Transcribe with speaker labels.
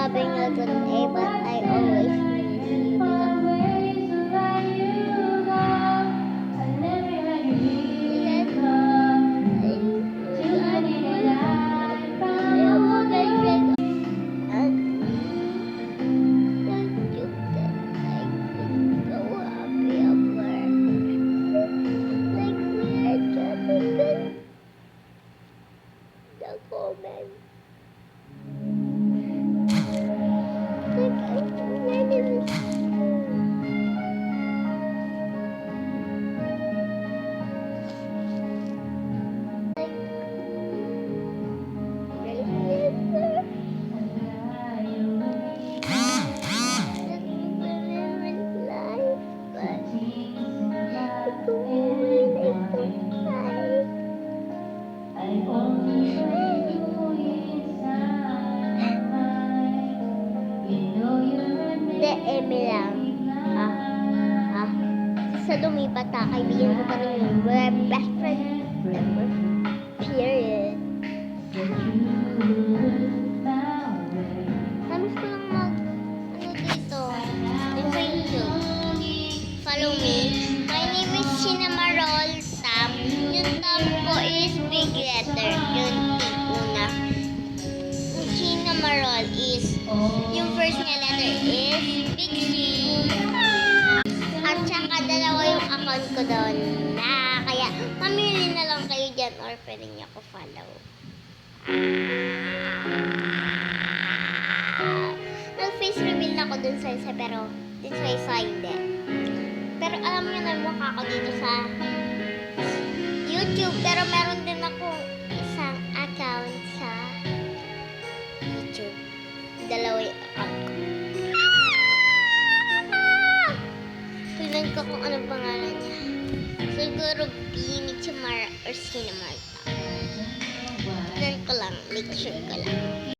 Speaker 1: having a good day, but I always miss you. Comment. Hindi, Eme lang. Sa lumipat kaibigan ko pa rin yun. We're best friends ever. Period. Namiss ko lang dito. Din sa YouTube. Follow me. My name is Cinamarol Tam. Yung Tam ko is big letter. Yung una. Yung Cinamarol is, yung first nga letter is big C. At saka dalawa yung account ko doon na kaya mamili na lang kayo dyan or pwede niyo ako follow. Nag-face reveal ako dun sa isa pero dun sa isa hindi. Pero alam niyo na mukha ko dito sa YouTube pero meron din ako isang account sa YouTube. Dalawa yung account ko. Tignan ko kung anong pangalan niya. Siguro Bini Chamara or Cinamarta. Tignan ko lang. Make sure ko lang.